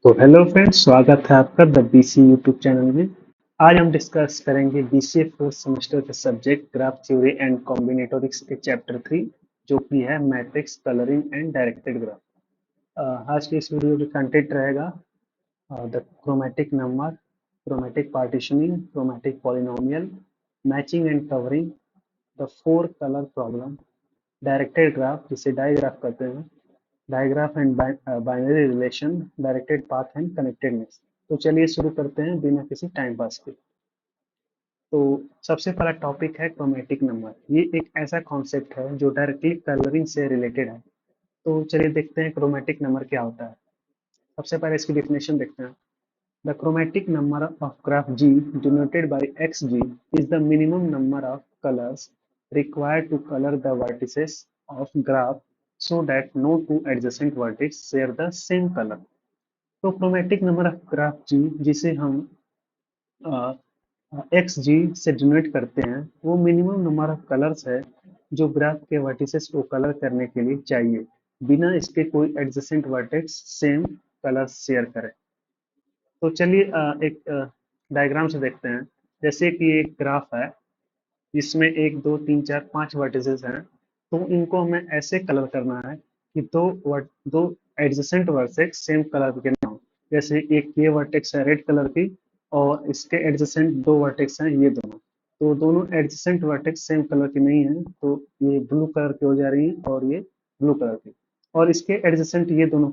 तो hello friends, स्वागत है आपका द बीसी यूट्यूब चैनल में। आज हम डिस्कस करेंगे बीसीए फोर्थ सेमेस्टर के सब्जेक्ट ग्राफ थ्योरी एंड कॉम्बिनेटोरिक्स के चैप्टर 3, जो कि है matrix colouring and directed graph. आज के इस वीडियो का कंटेंट रहेगा the chromatic number, chromatic partitioning, chromatic polynomial, matching and covering, the four colour problem, directed graph जिसे डाइग्राफ कहते हैं, digraph and binary relation, directed path and connectedness. तो चलिए शुरू करते हैं बिना किसी टाइम पास के। तो सबसे पहला टॉपिक है क्रोमेटिक नंबर। ये एक ऐसा कॉन्सेप्ट है जो डायरेक्टली कलरिंग से रिलेटेड है। तो चलिए देखते हैं क्रोमेटिक नंबर क्या होता है। सबसे पहले इसकी डिफिनेशन देखते हैं। The chromatic number of graph G denoted by xg is the minimum number of colors required to color the vertices of graph so that no two adjacent vertices share the same color. तो chromatic number of graph G जिसे हम x जी से denote करते हैं, वो minimum number of colours है जो graph के वर्टिसेस को कलर करने के लिए चाहिए, बिना इसके कोई adjacent vertex same colour share करे। तो चलिए एक डायग्राम से देखते हैं। जैसे कि एक ग्राफ है जिसमें एक दो तीन चार पांच वर्टिसेस हैं, तो इनको हमें ऐसे कलर करना है कि दो एडजेसेंट वर्टेक्स सेम कलर के ना हो। जैसे एक ये वर्टेक्स है रेड कलर की, और इसके एडजेसेंट दो वर्टेक्स हैं ये दोनों। तो दोनों एडजेसेंट वर्टेक्स सेम कलर की नहीं है, तो ये ब्लू कलर की हो जा रही है और ये ब्लू कलर की। और इसके एडजेसेंट ये दोनों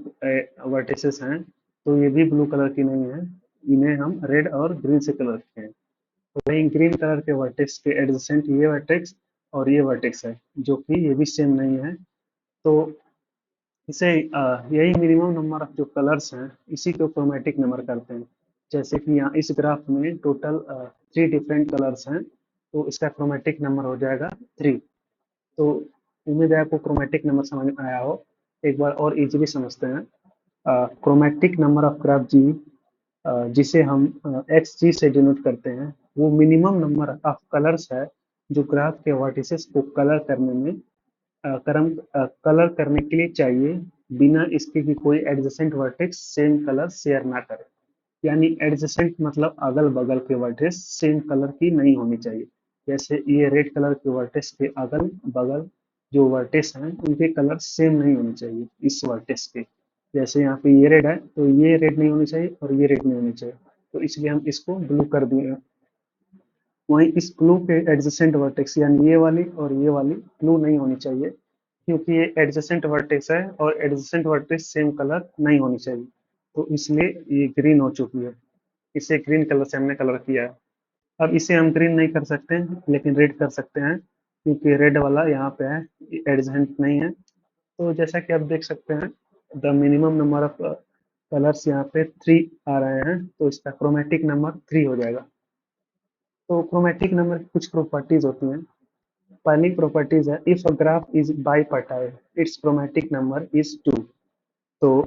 वर्टिसेस हैं, तो ये भी ब्लू कलर की नहीं है, इन्हें हम रेड और ग्रीन से कलर किए हैं। तो वही ग्रीन कलर के वर्टेक्स के एडजेसेंट ये वर्टेक्स और ये वर्टेक्स है, जो कि ये भी सेम नहीं है। तो इसे यही मिनिमम नंबर ऑफ जो कलर्स हैं, इसी को क्रोमेटिक नंबर करते हैं। जैसे कि यहाँ इस ग्राफ में टोटल 3 डिफरेंट कलर्स हैं, तो इसका क्रोमेटिक नंबर हो जाएगा 3। तो उम्मीद है आपको क्रोमेटिक नंबर समझ में आया हो। एक बार और इजीली समझते हैं। क्रोमेटिक नंबर ऑफ ग्राफ जी, जिसे हम एक्स जी से डिनोट करते हैं, वो मिनिमम नंबर ऑफ कलर्स है जो ग्राफ के वर्टिसेस को कलर करने में कलर करने के लिए चाहिए, बिना इसके कि कोई adjacent vertex same colour share ना करे। यानी एडजेसेंट मतलब अगल बगल के वर्टेक्स सेम कलर की नहीं होनी चाहिए। जैसे ये रेड कलर के वर्टेक्स के अगल बगल जो वर्टेक्स हैं, उनके कलर सेम नहीं होने चाहिए इस वर्टेक्स के। जैसे यहाँ पे ये रेड है, तो ये रेड नहीं होनी चाहिए और ये रेड नहीं होनी चाहिए, तो इसलिए हम इसको ब्लू कर दिए। वहीं इस ब्लू के एडजेसेंट वर्टेक्स यानी ये वाली और ये वाली ब्लू नहीं होनी चाहिए, क्योंकि ये एडजेसेंट वर्टेक्स है और एडजेसेंट वर्टेक्स सेम कलर नहीं होनी चाहिए, तो इसलिए ये ग्रीन हो चुकी है। इसे ग्रीन कलर से हमने कलर किया है। अब इसे हम ग्रीन नहीं कर सकते हैं, लेकिन रेड कर सकते हैं, क्योंकि रेड वाला यहाँ पे है, एडजेसेंट नहीं है। तो जैसा कि आप देख सकते हैं, the minimum number of colours यहाँ पे 3 आ रहे हैं, तो इसका क्रोमेटिक नंबर 3 हो जाएगा। तो क्रोमेटिक नंबर की कुछ प्रॉपर्टीज होती हैं। पहली प्रॉपर्टीज है, if a graph is bipartite its chromatic number is 2। तो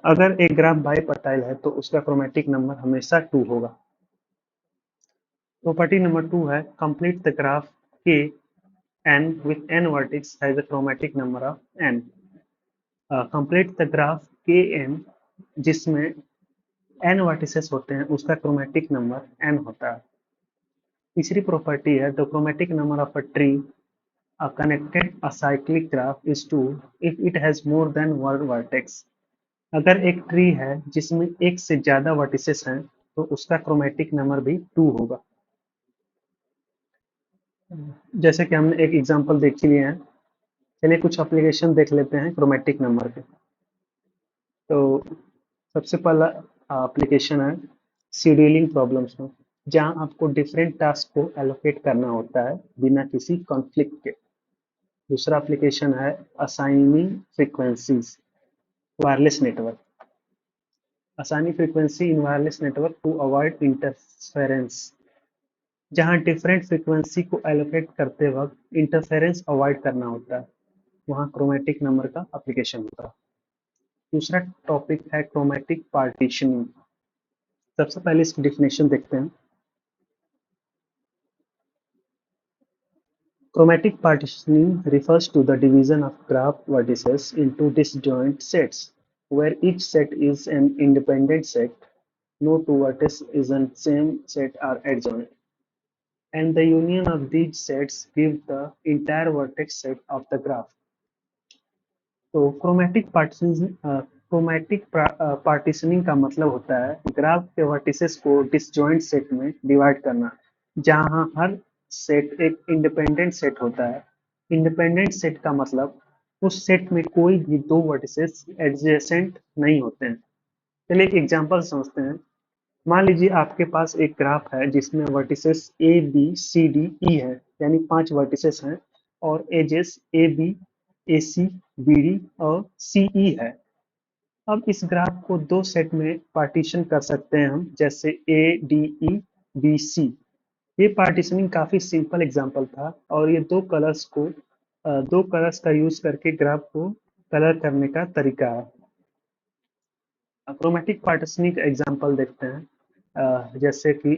अगर एक ग्राफ बाइपर्टाइल है तो उसका क्रोमेटिक नंबर हमेशा 2 होगा। प्रॉपर्टी नंबर 2 है, कंप्लीट द ग्राफ के n with n vertex has a chromatic number of n। Complete the graph के n जिसमें n वर्टिसेस होते हैं, उसका क्रोमेटिक नंबर n होता है। तीसरी प्रॉपर्टी है, the chromatic number of a tree a connected acyclic graph is 2 if it has more than one vertex। अगर एक ट्री है जिसमें एक से ज्यादा वर्टिसेस हैं, तो उसका क्रोमेटिक नंबर भी 2 होगा। जैसे कि हमने एक एग्जांपल देख ही लिए हैं, चलिए कुछ एप्लीकेशन देख लेते हैं क्रोमेटिक नंबर के। तो सबसे पहला एप्लीकेशन है शेड्यूलिंग प्रॉब्लम्स में, जहां आपको डिफरेंट टास्क को एलोकेट करना होता है बिना किसी कॉन्फ्लिक्ट के। दूसरा एप्लीकेशन है assigning frequencies, wireless network. Assigning frequency in wireless network to avoid interference, जहां डिफरेंट फ्रीक्वेंसी को एलोकेट करते वक्त इंटरफेरेंस अवॉइड करना होता है, वहां क्रोमेटिक नंबर का एप्लीकेशन होता है। दूसरा टॉपिक है क्रोमेटिक पार्टीशनिंग। सबसे पहले इसकी डिफिनेशन देखते हैं। Chromatic partitioning refers to the division of graph vertices into disjoint sets where each set is an independent set, no two vertices in the same set are adjoint, and the union of these sets gives the entire vertex set of the graph. तो partitioning का मतलब होता है graph के vertices को disjoint set में divide करना, जहां हर सेट एक इंडिपेंडेंट सेट होता है। इंडिपेंडेंट सेट का मतलब उस सेट में कोई भी दो वर्टिसेस एडजेसेंट नहीं होते हैं। चलिए एक एग्जांपल समझते हैं। मान लीजिए आपके पास एक ग्राफ है जिसमें vertices A B C D E है, यानी 5 वर्टिसेस हैं, और edges A B A C B D और सी ई है। अब इस ग्राफ को दो सेट में पार्टीशन कर सकते हैं हम, जैसे A D E B C. ये पार्टीशनिंग काफी सिंपल एग्जांपल था, और ये दो कलर्स का यूज करके ग्राफ को कलर करने का तरीका है। क्रोमेटिक पार्टीशनिंग का एग्जांपल देखते हैं। जैसे कि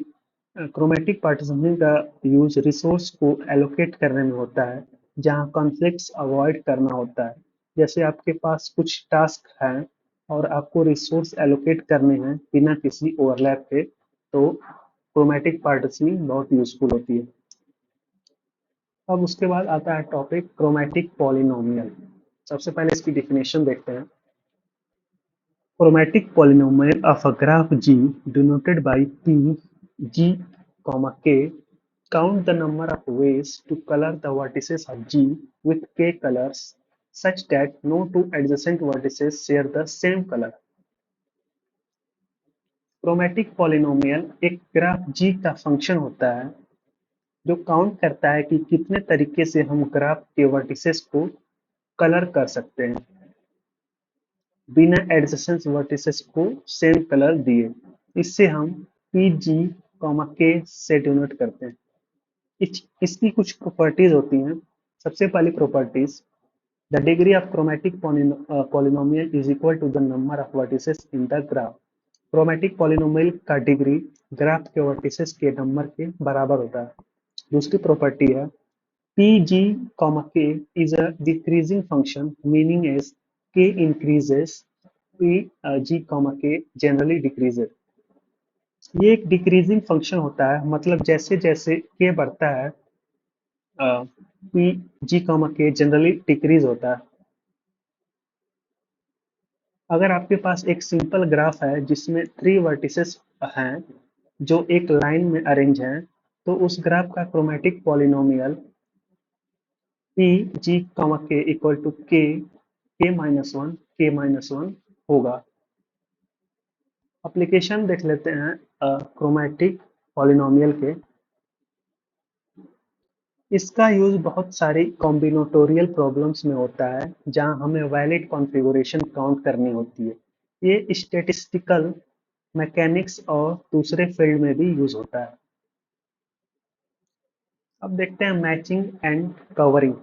क्रोमेटिक पार्टीशनिंग का यूज रिसोर्स को एलोकेट करने में होता है, जहां कॉन्फ्लिक्ट्स अवॉइड करना होता है। जैसे आपके पास कुछ टास्क हैं और आपको रिसोर्स एलोकेट करने हैं बिना किसी ओवरलैप के, तो क्रोमेटिक पार्टीशनिंग बहुत यूजफुल होती है। अब उसके बाद आता है टॉपिक क्रोमेटिक पॉलिनोमियल। सबसे पहले इसकी डिफिनेशन देखते हैं। Chromatic polynomial of a graph G denoted by P, G, K. Count the number of ways to color the vertices of G with K colors such that no two adjacent vertices share the same color. Chromatic polynomial एक graph G का function होता है जो count करता है कि कितने तरीके से हम ग्राफ के वर्टिसेस को कलर कर सकते हैं बिना एडजेसेंट वर्टिसेस को सेम कलर दिए। इससे हम पी जी के से डिनोट करते हैं। इसकी कुछ प्रॉपर्टीज होती हैं। सबसे पहली properties, the degree of chromatic polynomial is equal to the number of vertices in the graph. Chromatic polynomial का डिग्री ग्राफ के वर्टिसेस के नंबर के बराबर होता है। दूसरी प्रॉपर्टी है P G K is a decreasing function, meaning as k increases p g k generally decreases। ये एक डिक्रीजिंग फंक्शन होता है, मतलब जैसे जैसे k बढ़ता है p g k generally decrease होता है। अगर आपके पास एक सिंपल ग्राफ है जिसमें 3 वर्टिसेस हैं जो एक लाइन में अरेंज हैं, तो उस ग्राफ का chromatic polynomial p g k equal to k-1 होगा। एप्लीकेशन देख लेते हैं क्रोमेटिक पॉलिनोमियल के। इसका यूज बहुत सारी कॉम्बिनेटोरियल प्रॉब्लम्स में होता है, जहां हमें वैलिड कॉन्फ़िगरेशन काउंट करनी होती है। ये स्टैटिस्टिकल, मैकेनिक्स और दूसरे फील्ड में भी यूज होता है। अब देखते हैं मैचिंग एंड कवरिंग।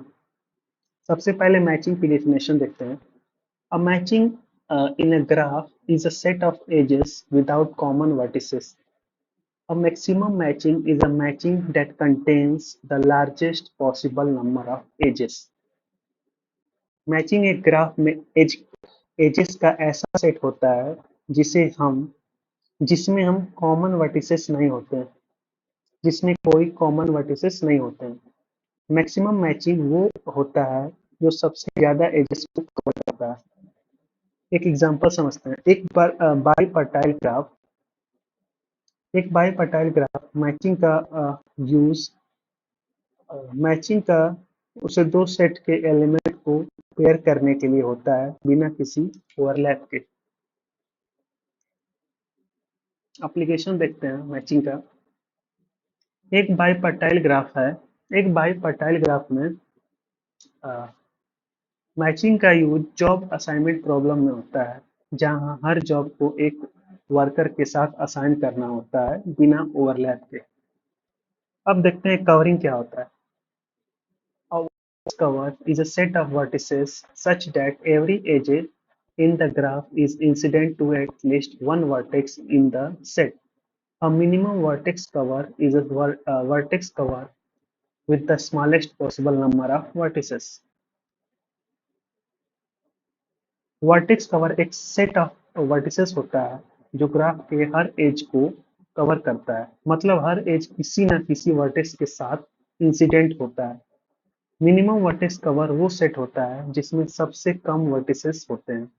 सबसे पहले मैचिंग की डेफिनेशन देखते हैं। A matching in a graph is a set of edges without common vertices. A maximum matching is a matching that contains the largest possible number of edges. Matching एक graph में edges का ऐसा set होता है जिसमें हम common vertices नहीं होते हैं, जिसमें कोई कॉमन वर्टिसेस नहीं होते हैं। मैक्सिमम मैचिंग वो होता है जो सबसे ज्यादा एजेस को कवर करता है। एक एग्जांपल समझते हैं। एक बाईपर्टाइल ग्राफ यूज मैचिंग का उसे दो सेट के एलिमेंट को पेयर करने के लिए होता है बिना किसी ओवरलैप के। एप्लीकेशन देखते हैं मैचिंग का। एक बाईपर्टाइल ग्राफ है। एक बाईपर्टाइल ग्राफ में मैचिंग का यूज जॉब असाइनमेंट प्रॉब्लम में होता है, जहां हर जॉब को एक वर्कर के साथ असाइन करना होता है बिना ओवरलैप के। अब देखते हैं कवरिंग क्या होता है। A vertex cover is a set of vertices such that every edge in the graph is incident to at least one vertex in the set. A minimum vertex cover is a vertex cover with the smallest possible number of vertices. Vertex cover एक set of vertices होता है जो graph के हर as को cover करता है, मतलब हर as किसी न किसी वर्टेक्स के साथ इंसिडेंट होता है। मिनिमम वर्टेक्स कवर वो सेट होता है जिसमें सबसे कम वर्टिसेस होते हैं।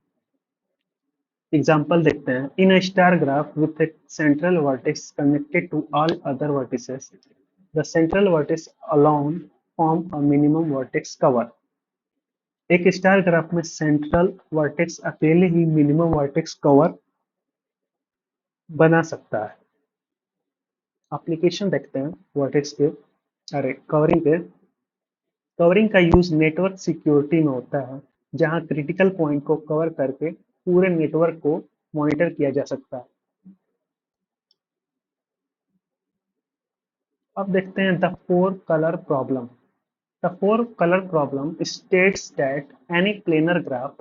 एग्जाम्पल देखते हैं। In a star graph with a central vertex connected to all other vertices, the central vertex alone form a minimum vertex cover. एक स्टार ग्राफ में सेंट्रल वर्टेक्स अकेले ही मिनिमम वर्टेक्स कवर बना सकता है। एप्लीकेशन देखते हैं वर्टेक्स के, अरे कवरिंग के। कवरिंग का यूज नेटवर्क सिक्योरिटी में होता है, जहां क्रिटिकल पॉइंट को कवर करके पूरे नेटवर्क को मॉनिटर किया जा सकता है। अब देखते हैं the four colour problem. The four color problem states that any planar graph,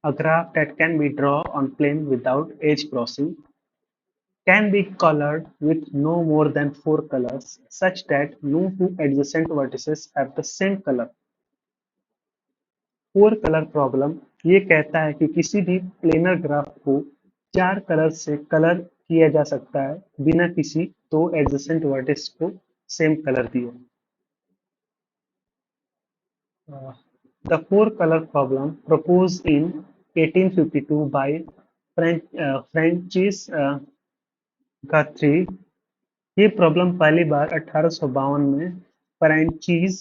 a graph that can be drawn on plane without edge crossing, can be colored with no more than four colors, such that no two adjacent vertices have the same color. Four colour problem ये कहता है कि किसी भी planar graph को चार colour से colour किया जा सकता है बिना किसी दो एडजेसेंट वर्टिस को सेम कलर दिए। The four-color problem proposed in 1852 by Francis Guthrie, ये प्रॉब्लम पहली बार 1852 में फ्रांचीज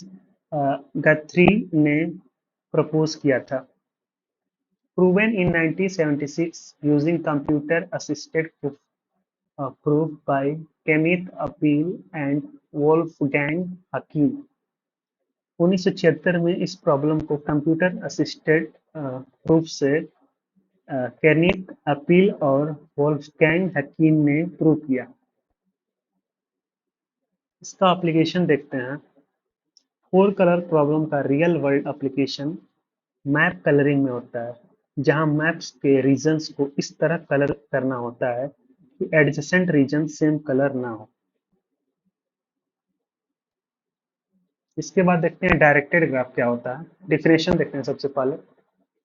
गथरी ने प्रपोज किया था। Proven in 1976 using computer-assisted proof by Kenneth Appeal and Wolfgang Hakim। 1976 में इस प्रॉब्लम को कंप्यूटर असिस्टेड प्रूफ से केनिथ अपील और वोल्फगैंग हकीम ने प्रूव किया। इसका एप्लीकेशन देखते हैं। फोर कलर प्रॉब्लम का real world application map colouring में होता है, जहां मैप्स के रीजन्स को इस तरह कलर करना होता है कि एडजेसेंट रीजन सेम कलर ना हो। इसके बाद देखते हैं डायरेक्टेड ग्राफ क्या होता है। डिफिनेशन देखते हैं सबसे पहले।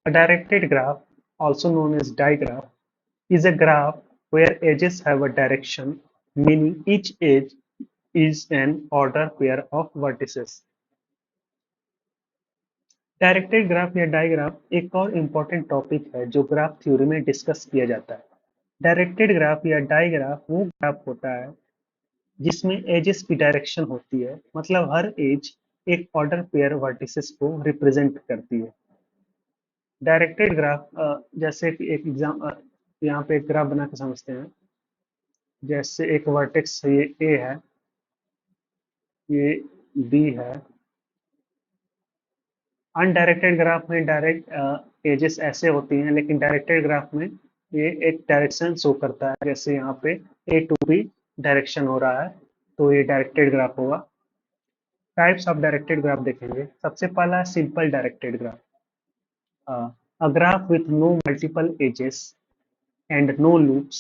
A directed graph, also known as digraph, is a graph where edges have a direction, meaning each edge is an order pair of vertices. Directed graph या डाइग्राफ एक और इम्पोर्टेंट टॉपिक है जो ग्राफ थ्योरी में discuss किया जाता है। Directed graph या डाइग्राफ वो ग्राफ होता है जिसमें एजेस की डायरेक्शन होती है, मतलब हर एज एक ऑर्डर पेयर वर्टिसेस को रिप्रेजेंट करती है। डायरेक्टेड ग्राफ जैसे कि एक एग्जाम यहाँ पे एक ग्राफ बना के समझते हैं। जैसे एक वर्टेक्स ये ए है, ये बी है। अनडायरेक्टेड ग्राफ में डायरेक्ट एजेस ऐसे होती हैं, लेकिन डायरेक्टेड ग्राफ में ये एक डायरेक्शन शो करता है। जैसे यहाँ पे ए टू बी डायरेक्शन हो रहा है, तो ये डायरेक्टेड ग्राफ होगा। टाइप्स ऑफ डायरेक्टेड ग्राफ देखेंगे। सबसे पहला simple directed graph, a graph with no multiple edges and no loops।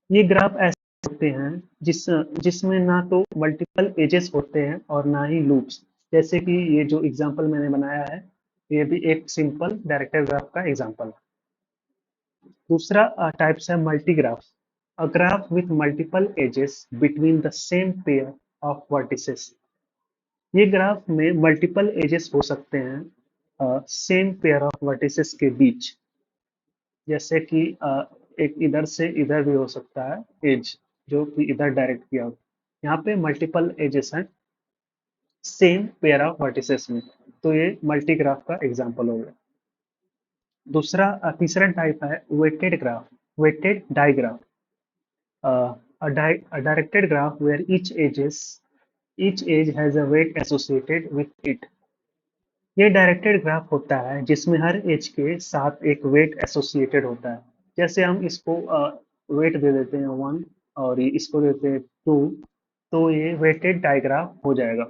ये ग्राफ ऐसे होते हैं जिसमें ना तो मल्टीपल एजेस होते हैं और ना ही लूप्स। जैसे कि ये जो एग्जांपल मैंने बनाया है, ये भी एक सिंपल डायरेक्टेड ग्राफ का एग्जांपल है। दूसरा टाइप्स है multi graph, a graph with multiple edges between the same pair of vertices. ये ग्राफ में मल्टीपल एजेस हो सकते हैं सेम पेयर ऑफ वर्टिसेस के बीच। जैसे कि एक इधर से इधर भी हो सकता है एज, जो कि इधर डायरेक्ट किया हो। यहाँ पे मल्टीपल एजेस हैं सेम पेयर ऑफ वर्टिसेस में, तो ये मल्टी ग्राफ का एग्जांपल हो गया। तीसरा टाइप है weighted graph, weighted digraph, a directed graph where each edge has a weight associated with it। ये डायरेक्टेड ग्राफ होता है जिसमें हर एज के साथ एक वेट एसोसिएटेड होता है। जैसे हम इसको वेट दे देते हैं 1 और इसको देते हैं 2, तो ये वेटेड डायग्राफ हो जाएगा।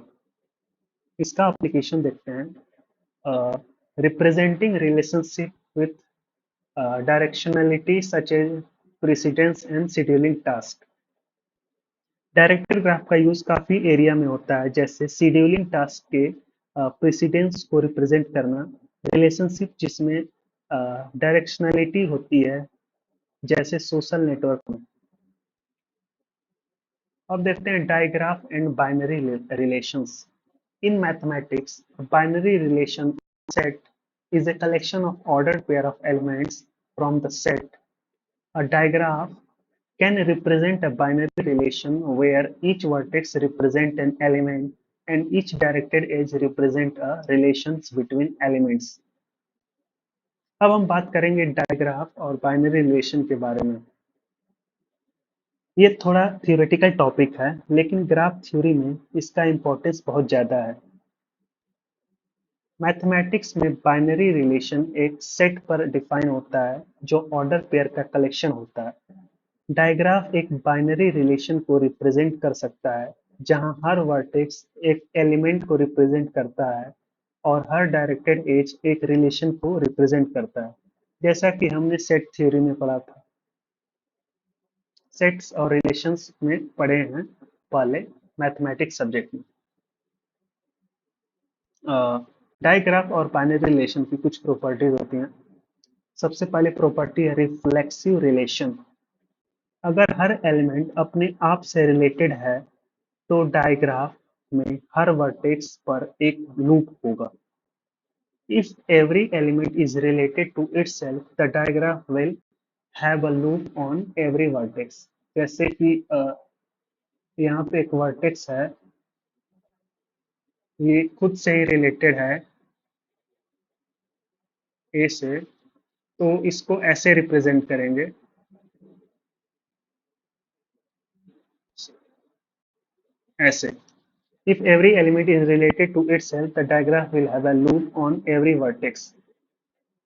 इसका एप्लीकेशन देखते हैं। Representing relationship with directionality such as precedence and scheduling task. Directed graph का यूज काफी एरिया में होता है, जैसे शेड्यूलिंग टास्क के प्रेसिडेंस को रिप्रेजेंट करना रिलेशनशिप जिसमें डायरेक्शनलिटी होती है, जैसे सोशल नेटवर्क में। अब देखते हैं digraph and binary relations. In mathematics, binary relation set is a collection of ordered pair of elements from the set. A digraph can represent a binary relation where each vertex represents an element and each directed edge represents a relations between elements. अब हम बात करेंगे digraph और binary relation के बारे में। ये थोड़ा थियोरेटिकल टॉपिक है, लेकिन ग्राफ थ्योरी में इसका इम्पोर्टेंस बहुत ज़्यादा है। मैथमेटिक्स में बाइनरी रिलेशन एक सेट पर डिफाइन होता है जो ऑर्डर पेयर का कलेक्शन होता है। डायग्राफ एक बाइनरी रिलेशन को रिप्रेजेंट कर सकता है जहां हर वर्टेक्स एक एलिमेंट को रिप्रेजेंट करता है और हर डायरेक्टेड एज एक रिलेशन को रिप्रेजेंट करता है, जैसा कि हमने सेट थ्योरी में पढ़ा था। सेट्स और रिलेशंस में पढ़े हैं पहले मैथमेटिक्स सब्जेक्ट में। डायग्राफ और बाइनरी रिलेशन की कुछ प्रॉपर्टीज होती हैं। सबसे पहले प्रॉपर्टी है रिफ्लेक्सिव रिलेशन। अगर हर एलिमेंट अपने आप से रिलेटेड है तो डायग्राफ में हर वर्टेक्स पर एक लूप होगा। If every element is related to itself, the diagram will have a loop on every vertex. जैसे कि यहाँ पे एक वर्टेक्स है, ये खुद से ही रिलेटेड है ए से, तो इसको ऐसे रिप्रेजेंट करेंगे, ऐसे। If every element is related to itself, the diagram will have a loop on every vertex.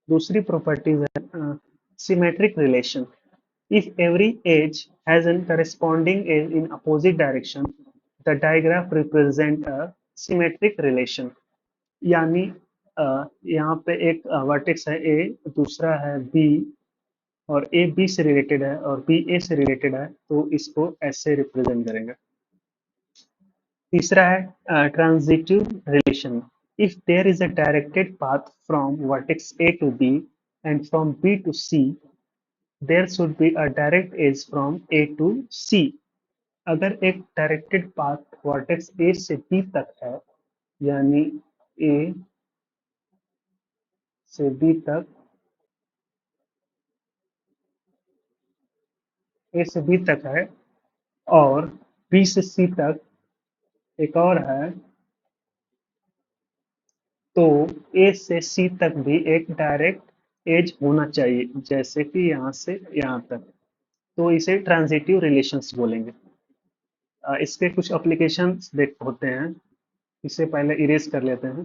दूसरी प्रॉपर्टीज है symmetric relation. If every edge has a corresponding edge in opposite direction, the diagram represent a symmetric relation. यानी यहाँ पे एक vertex है ए, दूसरा है B, और ए बी से रिलेटेड है और बी ए से रिलेटेड है, तो इसको ऐसे रिप्रेजेंट करेंगे। तीसरा है transitive relation. If there is a directed path from vertex A to B and from B to C, there should be a direct edge from A to C. अगर एक डायरेक्टेड पाथ वर्टेक्स A से B तक है, यानी A से B तक, A से B तक है और B से C तक एक और है, तो A से C तक भी एक डायरेक्ट एज होना चाहिए, जैसे कि यहाँ से यहाँ तक, तो इसे ट्रांजिटिव रिलेशंस बोलेंगे। इसके कुछ एप्लीकेशंस देख होते हैं, इसे पहले इरेज कर लेते हैं।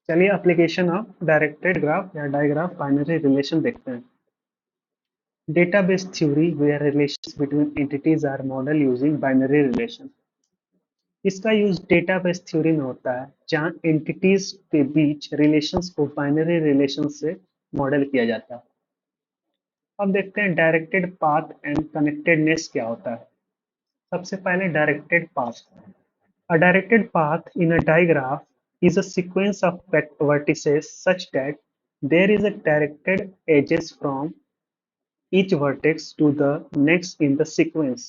चलिए एप्लीकेशन ऑफ डायरेक्टेड ग्राफ या डायग्राफ बाइनरी रिलेशन देखते हैं। Database theory where relations between entities are model using binary relation. इसका यूज डेटाबेस थ्योरी में होता है जहां एंटिटीज के बीच रिलेशंस को बाइनरी रिलेशन से मॉडल किया जाता है। अब देखते हैं डायरेक्टेड पाथ एंड कनेक्टेडनेस क्या होता है। सबसे पहले directed path. A directed path in a digraph is a sequence of vertices such that there is a directed edges from each vertex to the next in the sequence.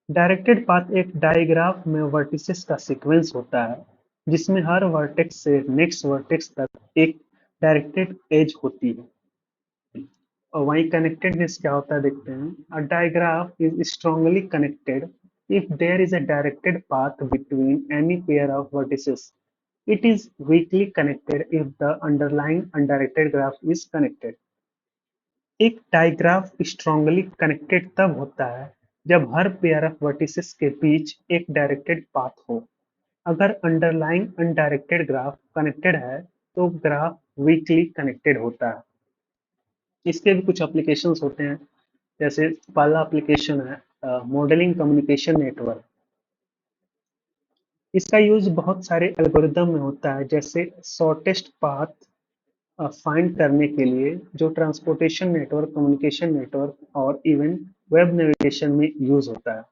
Directed path एक digraph में vertices का sequence होता है जिसमें हर vertex से next vertex तक एक directed as होती है। और वहीं कनेक्टेडनेस क्या होता है देखते हैं। A digraph is strongly connected if there is a directed path between any pair of vertices. It is weakly connected if the underlying undirected graph is connected. एक डायग्राफ स्ट्रांगली कनेक्टेड तब होता है जब हर पेयर ऑफ वर्टिसेस के बीच एक directed path हो। अगर underlying undirected graph connected है तो ग्राफ वीकली कनेक्टेड होता है। इसके भी कुछ एप्लीकेशंस होते हैं, जैसे पहला एप्लीकेशन है मॉडलिंग कम्युनिकेशन नेटवर्क। इसका यूज बहुत सारे एल्गोरिदम में होता है, जैसे शॉर्टेस्ट पाथ फाइंड करने के लिए जो ट्रांसपोर्टेशन नेटवर्क, कम्युनिकेशन नेटवर्क और इवन वेब नेविगेशन में यूज होता है।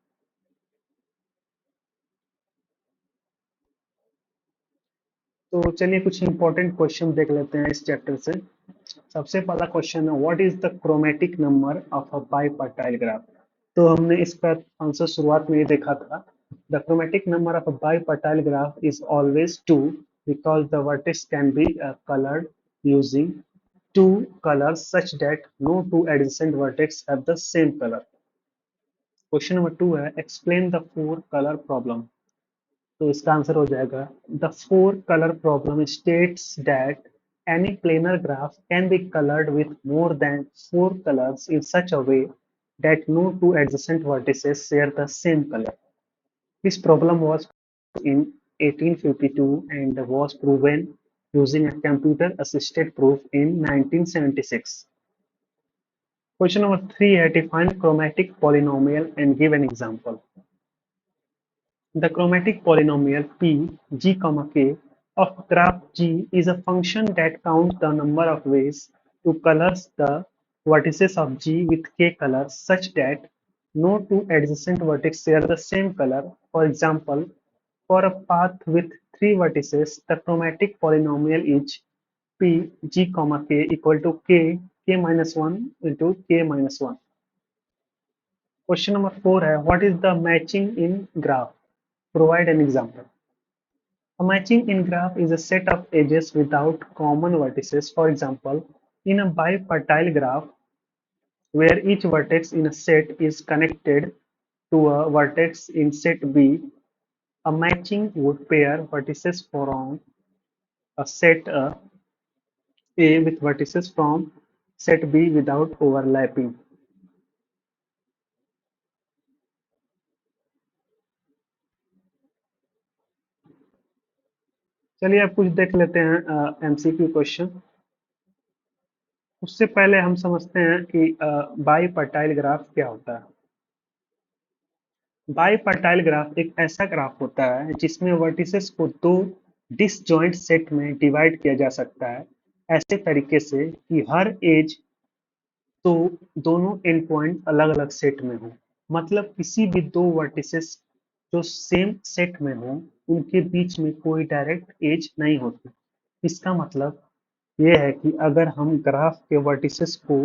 तो चलिए कुछ इंपॉर्टेंट क्वेश्चन देख लेते हैं इस चैप्टर से। सबसे पहला क्वेश्चन है, what is the chromatic number of a bipartite graph. तो हमने इसका आंसर शुरुआत में ही देखा था। The chromatic number of a bipartite graph is always 2 because the vertex can be colored using two colors such that no two adjacent vertex have the same color. Question number 2 है, explain the four colour problem. तो इसका answer हो जाएगा, the four colour problem states that any planar graph can be colored with more than four colors in such a way that no two adjacent vertices share the same color. This problem was in 1852 and was proven using a computer-assisted proof in 1976. Question number 3 है, define chromatic polynomial and give an example. The chromatic polynomial p, g, k of graph G is a function that counts the number of ways to color the vertices of G with k colors such that no two adjacent vertices share the same color. For example, for a path with three vertices, the chromatic polynomial is p, g, k equal to k minus 1 into k minus 1. Question number 4 है, what is the matching in graph? Provide an example. A matching in graph is a set of edges without common vertices. For example, in a bipartile graph, where each vertex in a set is connected to a vertex in set B, a matching would pair vertices from a set A with vertices from set B without overlapping. चलिए अब कुछ देख लेते हैं MCQ question. उससे पहले हम समझते हैं कि बाईपर्टाइल ग्राफ क्या होता है। बाईपर्टाइल ग्राफ एक ऐसा ग्राफ होता है जिसमें वर्टिसेस को दो डिसजॉइंट सेट में डिवाइड किया जा सकता है, ऐसे तरीके से कि हर एज तो दोनों एंड पॉइंट अलग अलग सेट में हो। मतलब किसी भी दो वर्टिसेस जो सेम सेट में हो, उनके बीच में कोई डायरेक्ट एज नहीं होती। इसका मतलब ये है कि अगर हम ग्राफ के वर्टिसेस को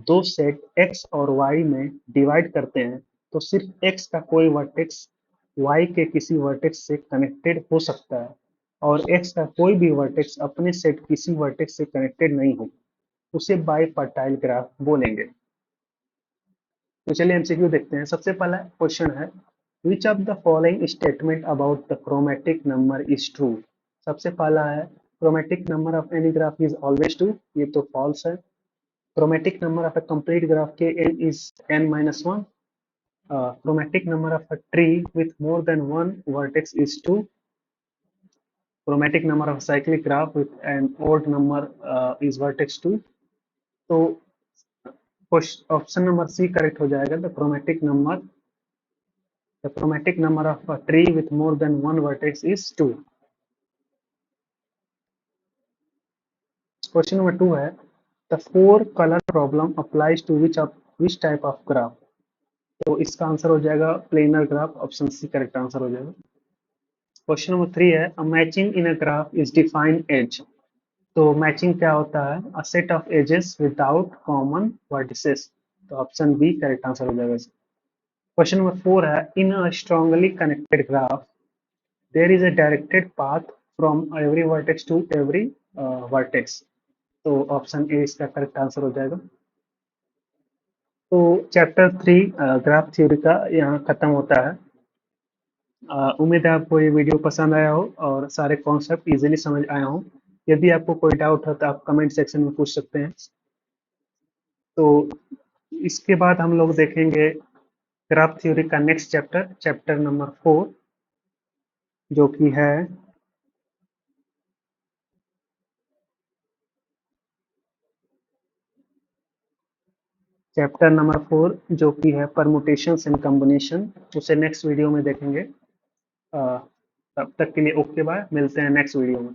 दो सेट x और y में डिवाइड करते हैं, तो सिर्फ x का कोई वर्टेक्स y के किसी वर्टेक्स से कनेक्टेड हो सकता है और x का कोई भी वर्टेक्स अपने सेट किसी वर्टेक्स से कनेक्टेड नहीं हो, उसे बाईपर्टाइल ग्राफ बोलेंगे। तो चलिए एमसीक्यू देखते हैं। सबसे पहला क्वेश्चन है, which of the following statement about the chromatic number is true. सबसे पहला है, chromatic number of any graph is always two, ये तो फॉल्स है। chromatic number of a complete graph Kn is n minus 1. Chromatic number of a tree with more than one vertex is 2. Chromatic number of a cyclic graph with an odd number is vertex 2. तो option number C correct हो जाएगा। the chromatic number of a tree with more than one vertex is 2. Question number 2 है, the four color problem applies to which type of graph। तो इसका answer हो जाएगा planar graph, option C correct answer हो जाएगा। Question number 3 है, a matching in a graph is defined as. तो matching क्या होता है, a set of edges without common vertices. तो ऑप्शन बी करेक्ट आंसर हो जाएगा। क्वेश्चन नंबर 4 है, in a strongly connected graph there is a directed path from every vertex to every vertex. तो option A इसका correct answer हो जाएगा। तो chapter 3 graph theory का यहाँ खत्म होता है। उम्मीद है आपको ये वीडियो पसंद आया हो और सारे कॉन्सेप्ट इजीली समझ आया हो। यदि आपको कोई डाउट हो तो आप कमेंट सेक्शन में पूछ सकते हैं। तो इसके बाद हम लोग देखेंगे ग्राफ थ्योरी का नेक्स्ट चैप्टर, चैप्टर नंबर 4, जो कि है जो कि है परमुटेशंस एंड कॉम्बिनेशन। उसे नेक्स्ट वीडियो में देखेंगे। तब तक के लिए ओके बाय, मिलते हैं नेक्स्ट वीडियो में।